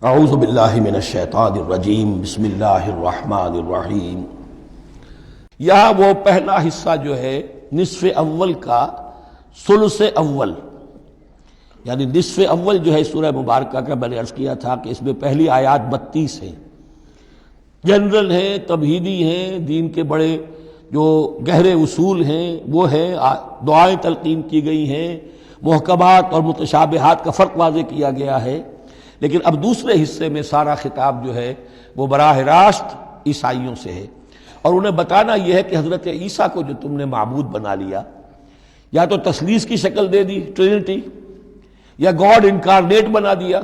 اعوذ باللہ من الشیطان الرجیم بسم اللہ الرحمن الرحیم۔ یہاں وہ پہلا حصہ جو ہے نصف اول کا ثلث اول، یعنی نصف اول جو ہے سورہ مبارکہ کا، میں نے عرض کیا تھا کہ اس میں پہلی آیات 32 ہیں، جنرل ہیں، تمہیدی ہیں، دین کے بڑے جو گہرے اصول ہیں وہ ہیں، دعائیں تلقین کی گئی ہیں، محکمات اور متشابہات کا فرق واضح کیا گیا ہے۔ لیکن اب دوسرے حصے میں سارا خطاب جو ہے وہ براہ راست عیسائیوں سے ہے، اور انہیں بتانا یہ ہے کہ حضرت عیسیٰ کو جو تم نے معبود بنا لیا، یا تو تثلیث کی شکل دے دی ٹرینٹی، یا گاڈ انکارنیٹ بنا دیا۔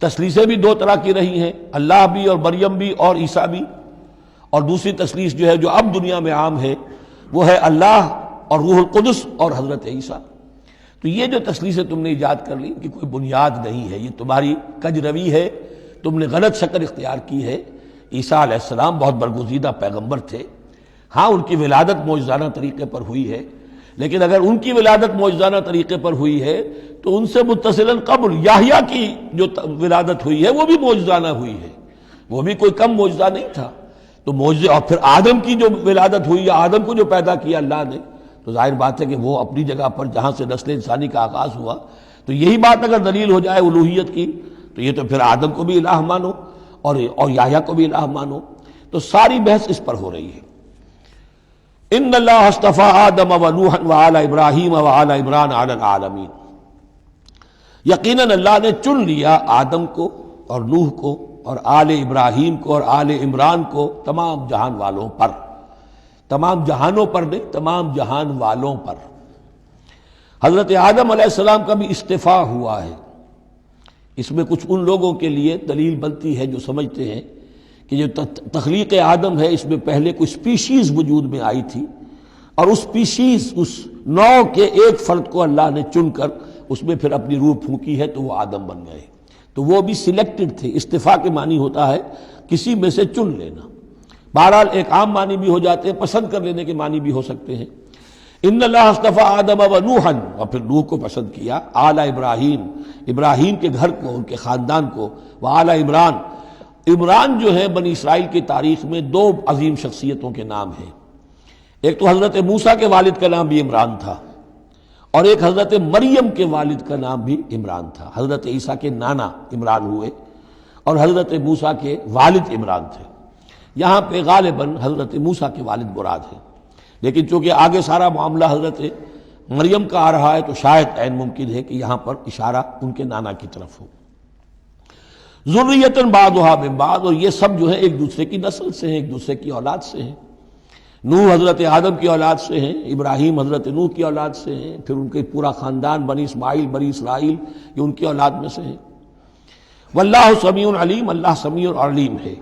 تثلیثیں بھی دو طرح کی رہی ہیں، اللہ بھی اور مریم بھی اور عیسیٰ بھی، اور دوسری تثلیث جو ہے جو اب دنیا میں عام ہے وہ ہے اللہ اور روح القدس اور حضرت عیسیٰ۔ تو یہ جو تثلیثیں تم نے ایجاد کر لی کہ کوئی بنیاد نہیں ہے، یہ تمہاری کج روی ہے، تم نے غلط شکل اختیار کی ہے۔ عیسیٰ علیہ السلام بہت برگزیدہ پیغمبر تھے، ہاں ان کی ولادت معجزانہ طریقے پر ہوئی ہے، لیکن اگر ان کی ولادت معجزانہ طریقے پر ہوئی ہے تو ان سے متصلاً قبل یحییٰ کی جو ولادت ہوئی ہے وہ بھی معجزانہ ہوئی ہے، وہ بھی کوئی کم معجزہ نہیں تھا۔ تو معجزے، اور پھر آدم کی جو ولادت ہوئی، یا آدم کو جو پیدا کیا اللہ نے، تو ظاہر بات ہے کہ وہ اپنی جگہ پر جہاں سے نسل انسانی کا آغاز ہوا، تو یہی بات اگر دلیل ہو جائے الوہیت کی تو یہ تو پھر آدم کو بھی الہ مانو اور یحییٰ کو بھی الہ مانو۔ تو ساری بحث اس پر ہو رہی ہے۔ ان اللہ اصطفیٰ آدم و نوحا وآل ابراہیم وآل عمران علی العالمین، یقیناً اللہ نے چن لیا آدم کو اور نوح کو اور آل ابراہیم کو اور آل عمران کو تمام جہان والوں پر، تمام جہانوں پر نہیں، تمام جہان والوں پر۔ حضرت آدم علیہ السلام کا بھی استفاء ہوا ہے۔ اس میں کچھ ان لوگوں کے لیے دلیل بنتی ہے جو سمجھتے ہیں کہ جو تخلیق آدم ہے اس میں پہلے کوئی سپیشیز وجود میں آئی تھی، اور اس سپیشیز، اس نوع کے ایک فرد کو اللہ نے چن کر اس میں پھر اپنی روح پھونکی ہے تو وہ آدم بن گئے۔ تو وہ بھی سلیکٹڈ تھے۔ استفاء کے معنی ہوتا ہے کسی میں سے چن لینا، بہرحال ایک عام معنی بھی ہو جاتے ہیں، پسند کر لینے کے معنی بھی ہو سکتے ہیں۔ ان اللہ اصطفیٰ آدم و نوحا، اور پھر نوح کو پسند کیا، آل ابراہیم، ابراہیم کے گھر کو، ان کے خاندان کو، وآل عمران۔ عمران جو ہے بنی اسرائیل کی تاریخ میں دو عظیم شخصیتوں کے نام ہیں، ایک تو حضرت موسیٰ کے والد کا نام بھی عمران تھا، اور ایک حضرت مریم کے والد کا نام بھی عمران تھا۔ حضرت عیسیٰ کے نانا عمران ہوئے اور حضرت موسیٰ کے والد عمران تھے۔ یہاں پہ غالباً حضرت موسیٰ کے والد مراد ہیں، لیکن چونکہ آگے سارا معاملہ حضرت مریم کا آ رہا ہے تو شاید عین ممکن ہے کہ یہاں پر اشارہ ان کے نانا کی طرف ہو۔ ذریۃ بعضھا من بعض، اور یہ سب جو ہے ایک دوسرے کی نسل سے ہیں، ایک دوسرے کی اولاد سے ہیں۔ نوح حضرت آدم کی اولاد سے ہیں، ابراہیم حضرت نوح کی اولاد سے ہیں، پھر ان کے پورا خاندان بنی اسماعیل، بنی اسرائیل، یہ ان کی اولاد میں سے ہیں۔ واللہ سمیع علیم، اللہ سمیع اور علیم ہے۔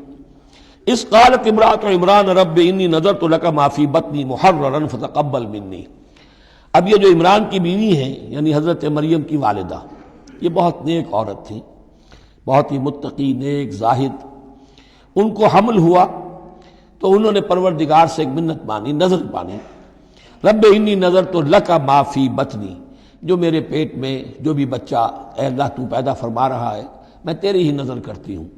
اس قالت امرأۃ عمران رب انی نذرت لک ما فی بطنی محررا فتقبل منی۔ اب یہ جو عمران کی بیوی ہیں یعنی حضرت مریم کی والدہ، یہ بہت نیک عورت تھیں، بہت ہی متقی، نیک، زاہد۔ ان کو حمل ہوا تو انہوں نے پروردگار سے ایک منت مانی، نظر مانی، رب انی نذرت لک ما فی بطنی، جو میرے پیٹ میں جو بھی بچہ اے اللہ تو پیدا فرما رہا ہے میں تیری ہی نظر کرتی ہوں،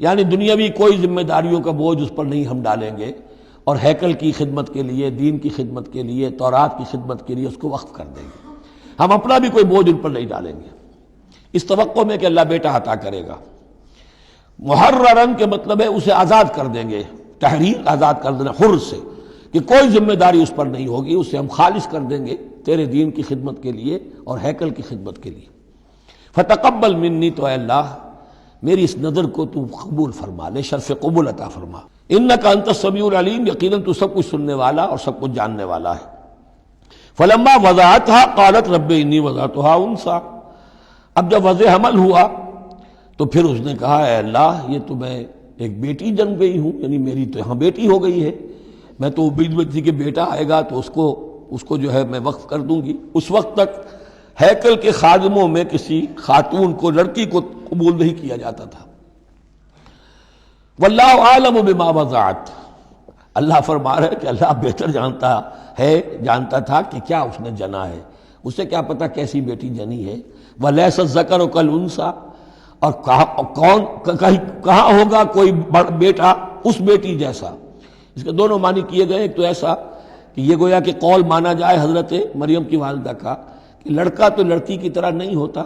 یعنی دنیاوی کوئی ذمہ داریوں کا بوجھ اس پر نہیں ہم ڈالیں گے، اور ہیکل کی خدمت کے لیے، دین کی خدمت کے لیے، تورات کی خدمت کے لیے اس کو وقف کر دیں گے، ہم اپنا بھی کوئی بوجھ ان پر نہیں ڈالیں گے، اس توقع میں کہ اللہ بیٹا عطا کرے گا۔ محررن کے مطلب ہے اسے آزاد کر دیں گے، تحریر آزاد کر دینا، حر سے، کہ کوئی ذمہ داری اس پر نہیں ہوگی، اسے ہم خالص کر دیں گے تیرے دین کی خدمت کے لیے اور ہیکل کی خدمت کے لیے۔ فتقبل منی، تو اے اللہ میری اس نظر کو تو قبول فرما لے، شرف قبول عطا فرما۔ انک انت السمیع العلیم، یقیناً تو سب کچھ سننے والا اور سب کچھ جاننے والا ہے۔ فلما وضعتها قالت رب انی وضعتها انثی، اب جب وضع حمل ہوا تو پھر اس نے کہا اے اللہ یہ تو میں ایک بیٹی جنم گئی ہوں، یعنی میری تو یہاں بیٹی ہو گئی ہے، میں تو امید میں تھی کہ بیٹا آئے گا تو اس کو جو ہے میں وقف کر دوں گی۔ اس وقت تک ہیکل کے خادموں میں کسی خاتون کو، لڑکی کو قبول نہیں کیا جاتا تھا۔ واللہ عالم بما وضعت، اللہ فرما رہے کہ اللہ بہتر جانتا تھا کہ کیا اس نے جنا ہے، اسے کیا پتا کیسی بیٹی جنی ہے۔ ولیس الذکر کالانثی، اور کہاں ہوگا کوئی بیٹا اس بیٹی جیسا. اس کے دونوں معنی کیے گئے. ایک تو ایسا کہ یہ گویا کہ قول مانا جائے حضرت مریم کی والدہ کا کہ لڑکا تو لڑکی کی طرح نہیں ہوتا،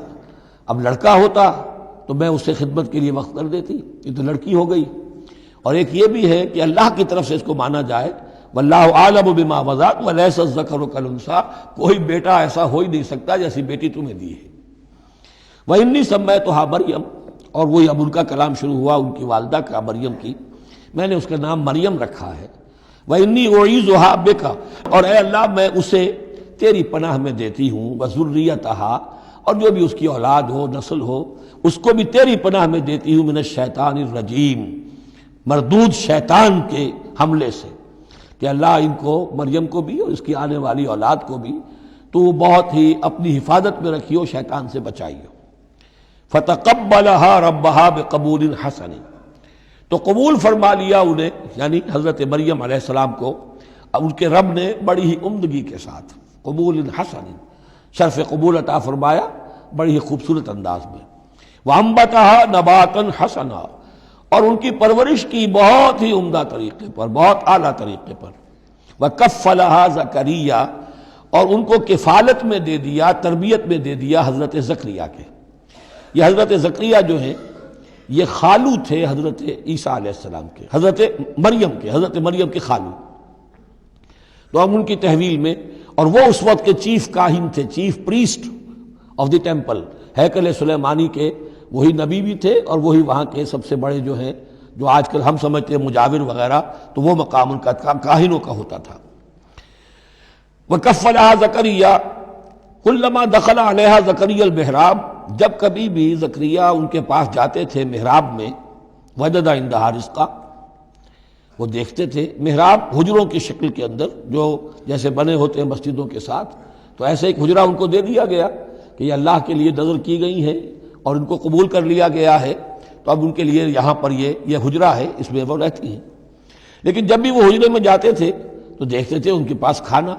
اب لڑکا ہوتا تو میں اسے خدمت کے لیے وقت کر دیتی، یہ تو لڑکی ہو گئی. اور ایک یہ بھی ہے کہ اللہ کی طرف سے اس کو مانا جائے واللہ اعلم بما وضعت ولیس الذکر کالانثی، کوئی بیٹا ایسا ہو ہی نہیں سکتا جیسی بیٹی تمہیں دی ہے. وَإِنِّي سَمَّيْتُهَا مریم، اور وہی اب ان کا کلام شروع ہوا ان کی والدہ کا مریم کی، میں نے اس کا نام مریم رکھا ہے. وَإِنِّي أُعِيذُهَا بِكَ، اور اے اللہ میں اسے تیری پناہ میں دیتی ہوں، وَذُرِّيَّتَهَا، اور جو بھی اس کی اولاد ہو نسل ہو اس کو بھی تیری پناہ میں دیتی ہوں، من الشیطان الرجیم، مردود شیطان کے حملے سے، کہ اللہ ان کو مریم کو بھی اور اس کی آنے والی اولاد کو بھی تو بہت ہی اپنی حفاظت میں رکھیو، شیطان سے بچائیو. فتقبلها ربها بقبول حسن، تو قبول فرما لیا انہیں، یعنی حضرت مریم علیہ السلام کو ان کے رب نے بڑی ہی عمدگی کے ساتھ قبول حسن، شرف قبول عطا فرمایا بڑی ہی خوبصورت انداز میں. وَأَنبَتَهَا نَبَاتًا حَسَنًا، اور ان کی پرورش کی بہت ہی عمدہ طریقے پر، بہت اعلیٰ طریقے پر. وَكَفَّلَهَا زَكَرِيَّا، اور ان کو کفالت میں دے دیا، تربیت میں دے دیا حضرت زکریا کے. یہ حضرت زکریا جو ہیں یہ خالو تھے حضرت عیسیٰ علیہ السلام کے، حضرت مریم کے خالو. تو ہم ان کی تحویل میں، اور وہ اس وقت کے چیف کاہن تھے، chief priest of the temple, ہیکل سلیمانی کے وہی نبی بھی تھے اور وہی وہاں کے سب سے بڑے جو ہیں، جو آج کل ہم سمجھتے ہیں مجاور وغیرہ، تو وہ مقام ان کا کاہنوں کا ہوتا تھا. وَكَفَّلَهَا زَكَرِيَّا كُلَّمَا دَخَلَ عَلَيْهَا زَكَرِيَّا الْمِحْرَابَ، جب کبھی بھی زکریا ان کے پاس جاتے تھے محراب میں، وجد عندها رزقا، وہ دیکھتے تھے محراب حجروں کی شکل کے اندر جو جیسے بنے ہوتے ہیں مسجدوں کے ساتھ، تو ایسے ایک حجرہ ان کو دے دیا گیا کہ یہ اللہ کے لیے نظر کی گئی ہے اور ان کو قبول کر لیا گیا ہے، تو اب ان کے لیے یہاں پر یہ حجرہ ہے، اس میں وہ رہتی ہیں. لیکن جب بھی وہ حجرے میں جاتے تھے تو دیکھتے تھے ان کے پاس کھانا،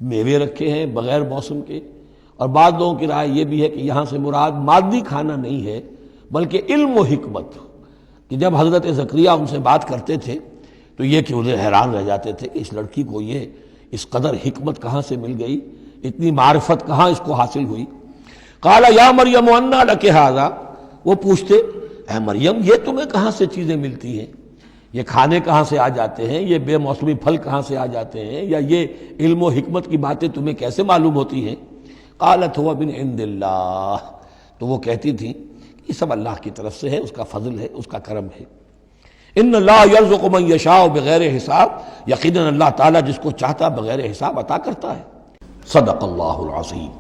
میوے رکھے ہیں بغیر موسم کے. اور بعض لوگوں کی رائے یہ بھی ہے کہ یہاں سے مراد مادی کھانا نہیں ہے بلکہ علم و حکمت، کہ جب حضرت زکریا ان سے بات کرتے تھے تو یہ کہ انہیں حیران رہ جاتے تھے کہ اس لڑکی کو یہ اس قدر حکمت کہاں سے مل گئی، اتنی معرفت کہاں اس کو حاصل ہوئی. قال یا مریم انا لک ھذا، وہ پوچھتے اے مریم یہ تمہیں کہاں سے چیزیں ملتی ہیں، یہ کھانے کہاں سے آ جاتے ہیں، یہ بے موسمی پھل کہاں سے آ جاتے ہیں، یا یہ علم و حکمت کی باتیں تمہیں کیسے معلوم ہوتی ہیں. قالت هو من عند اللہ، تو وہ کہتی تھیں یہ سب اللہ کی طرف سے ہے، اس کا فضل ہے، اس کا کرم ہے. ان اللہ یرزق من یشاء بغیر حساب، یقیناً اللہ تعالیٰ جس کو چاہتا بغیر حساب عطا کرتا ہے. صدق اللہ العظیم.